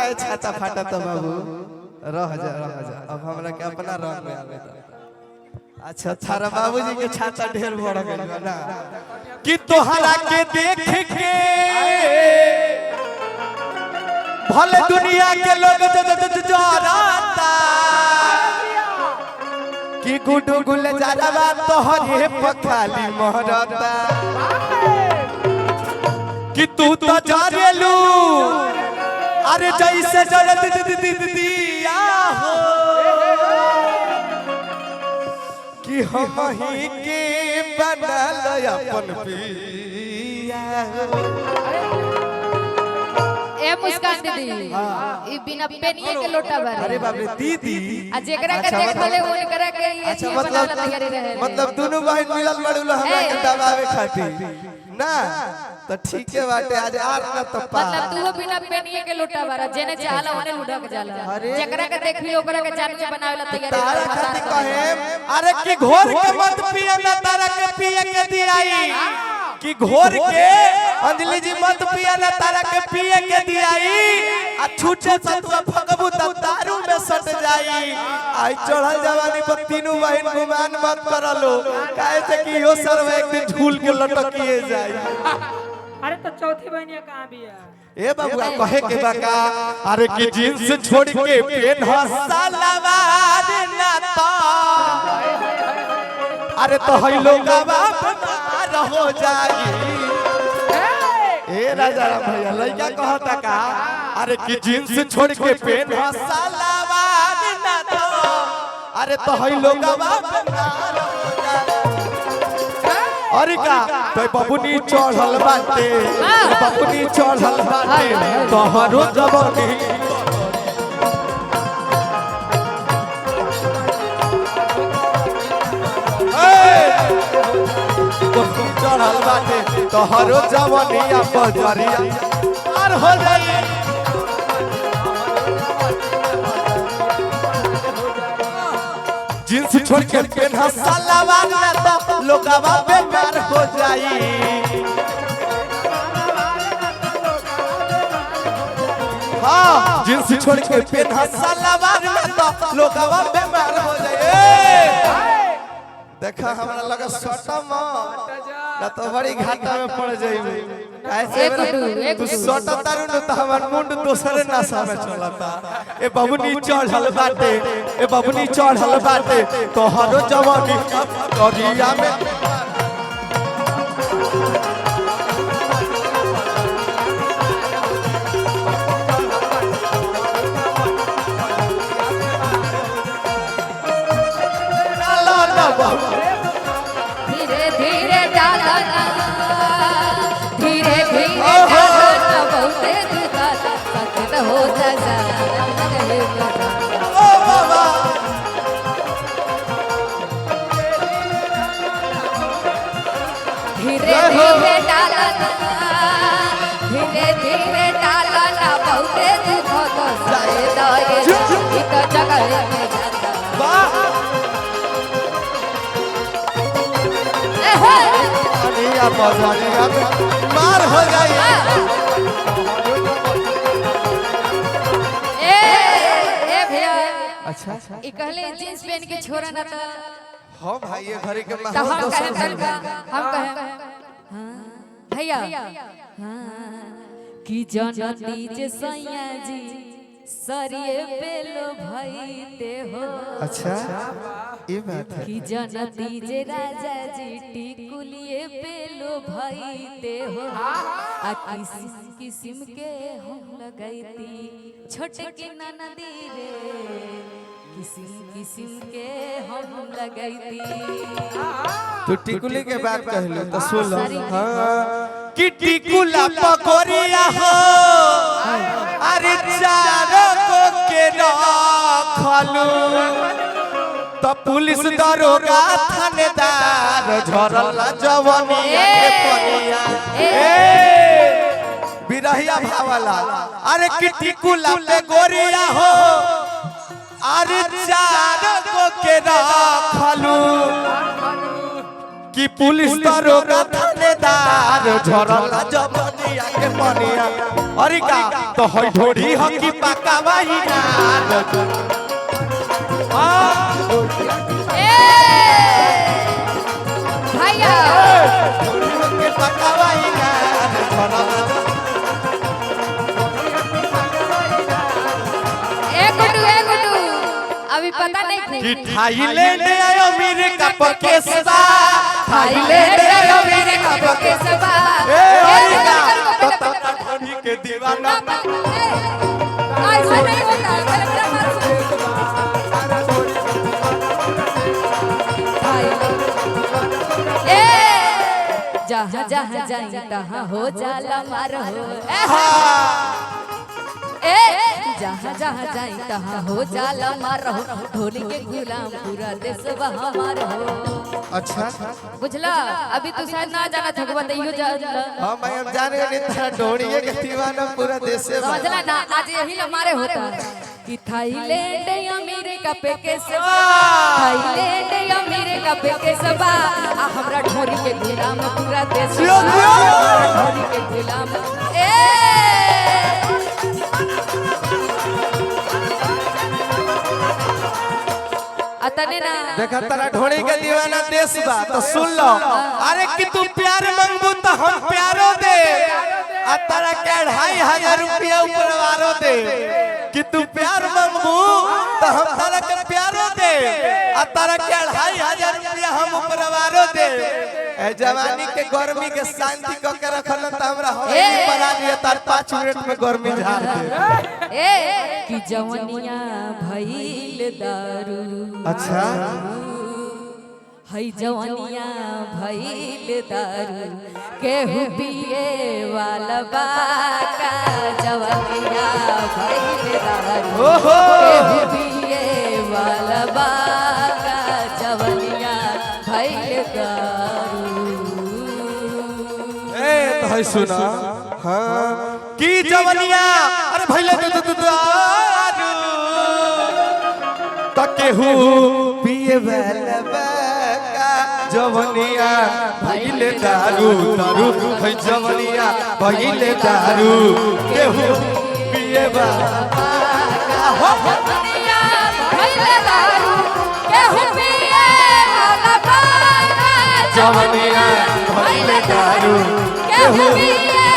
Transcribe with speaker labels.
Speaker 1: काहे छाता फाटा तो बाबू रह जा अब हमरा के अपना रंग में आवे अच्छा थारा बाबूजी के छाता ढेर बड़ गइल बा ना कि तोहरा के देख के भले दुनिया के लोग जराता कि गुडू गुल जारवा तोहरे पखाली महरता कि तू तो जारेलू अरे जैसे जरत दिया हो कि हम ही के बनल अपन पिया
Speaker 2: ए मुस्कान दीदी ई बिना पेनिए के लोटा भर
Speaker 1: अरे बाप रे दीदी
Speaker 2: आ जेकरा के देखले ओकरा के ये
Speaker 1: अच्छा मतलब दोनों बहन मिलल बड़ुल हमरा के दबावे खातिर ना तो ठीक है बाटे आज आर ना तो पा
Speaker 2: मतलब तू बिना पेनिए के लोटा भर जेने चाहला ओने लुढ़क जाला जेकरा के देखली ओकरा के जान के बनावेला तैयारी
Speaker 1: तारा खातिर कहे अरे कि घोर के मत पिए ना तारा के पिए के दियाई कि घोर के अंजलि जी मत पिए ना तारा के पिए के दियाई आ छूटे सतुआ फकबू त दारू में सट जाई आई चढ़ल जवानी पर तीनों बहन गुमान मत करलो काहे से कि यो सर्व एक दिन झूल के लटकिए जाई
Speaker 3: अरे तो चौथी बहनिया कहां भी है
Speaker 1: ए बाबूआ कहे के बाका अरे कि जींस छोड़ के पेन हसलवार ना तो अरे तो हई लोगवा बीमार हो जाई ए राजा राम भैया लइका कहता का अरे कि जींस छोड़ के पेन हसलवार ना तो अरे तो हई लोगवा बीमार हो जाई अरे का तो बबुनी चढ़ल बाटे बबुनी चढ़ल बाटे तोहरो जवानी बबुनी चढ़ल बाटे तोहरो जवानी बजरिया पार हो जाई जींस छोड़ के पेन्हा सलवार ना तो लोगवा बेकार हो जाई हां जींस छोड़ के पेन्हा सलवार ना तो लोगवा बेकार हो जाई देखा हमरा लगा सटम ना तो बड़ी घाटा में पड़ जाई ऐसे तू सट तारू न त हमर मुंड दोसरे नशा में चलता ए बबुनी चढ़ल बाटे ए बबुनी चढ़ल बाटे तोहरो जवानी करिया में
Speaker 2: धीरे धीरे डाला धीरे धीरे डाला बहुते दुकाता सत हो जा
Speaker 1: ओ बाबा
Speaker 2: धीरे धीरे डाला धीरे धीरे डाला बहुते दुखता सायदा ये तो जगह में जाता
Speaker 1: वाह अनिया बजानिया मार हो गई
Speaker 2: ए भैया
Speaker 1: अच्छा
Speaker 2: ई कहले जींस पहन के छोरा ना तो
Speaker 1: हां भाई ये घरे के
Speaker 2: तो हम कहे तनका हम कहे भैया कि जनती जे सैया जी सरिये पेलो भईते हो
Speaker 1: अच्छा ये बात है
Speaker 2: कि जनती जे राजा जी टिकुलिए पेलो भईते हो आ किसिम किसिम के हम लगैती छोटे के ननदी रे किसिम किसिम के हम लगैती
Speaker 1: तू टिकुली के बात कहलो तो सुन लो हां कि टिकुला पकोरिया हो अरे चारों को के रखलू तो पुलिस दरोगा थानेदार झरल जवानी के पनिया बिरहिया भावला अरे कि टिकुला पे गोरिया हो अरे चारों को के रखलू कि पुलिस दरोगा थानेदार झरल जवानी के पनिया अरे का तो हई ढोड़ी हकी पाका भाई ना
Speaker 2: भैया
Speaker 1: ढोड़ी हकी पाका भाई ना
Speaker 2: अभी पता नहीं
Speaker 1: कि थाईलैंड आयो मेरे का पकेसबा
Speaker 2: थाईलैंड आयो मेरे का पकेसबा
Speaker 1: ए ओरिगा तो ढोड़ी के दीवाना
Speaker 2: ऐसा नहीं होता मेरा मार ए जहाँ जहाँ जाई तहाँ हो जाला मार हो ए जहाँ जहाँ जाई तहाँ हो जाला मार हो ढोली के गुलाम पूरा देशवा हमार हो
Speaker 1: अच्छा
Speaker 2: बुझला अभी तो शायद ना जाना थकवा तइयो जा
Speaker 1: हां मैं अब जाने नहीं तेरा ढोड़ी के दीवाना पूरा देश से
Speaker 2: समझला ना आज यही हमारे होता कि थाईलैंड अमेरिका पे केसबा थाईलैंड अमेरिका पे केसबा आ हमरा ढोली के गुलाम पूरा देशवा ढोली के गुलाम ए अतने ना
Speaker 1: देखा तेरा ढोड़ी के दीवाना देश बा तो सुन लो अरे कि तू प्यार मांगबू तो हम प्यारो दे आ तेरा के 2500 रुपया ऊपर वारो दे कि तू प्यार मांगबू तो हम तेरा के प्यारो दे आ तेरा के 2500 रुपया हम ऊपर वारो दे ए जवानी के गर्मी के शांति क के रखल त हमरा होई पर आ दिए तार 5 मिनट में गर्मी झाड़ दे
Speaker 2: ए कि जवनिया भइल दारू
Speaker 1: अच्छा
Speaker 2: हई जवनिया भइल दारू केहू पिए वाला बाका जवनिया भइल दारू
Speaker 1: ओहो
Speaker 2: केहू पिए वाला बाका जवनिया भइल दारू
Speaker 1: ए तो है सुना हां की जवनिया अरे भइले दारू त केहू पिए वाला बाका जवनिया भइले दारू दारू है जवनिया भइले दारू केहू पिए वाला
Speaker 2: हो जवनिया भइल दारू केहू पिए वाला बाका
Speaker 1: जवनिया भइले दारू
Speaker 2: केहू पिए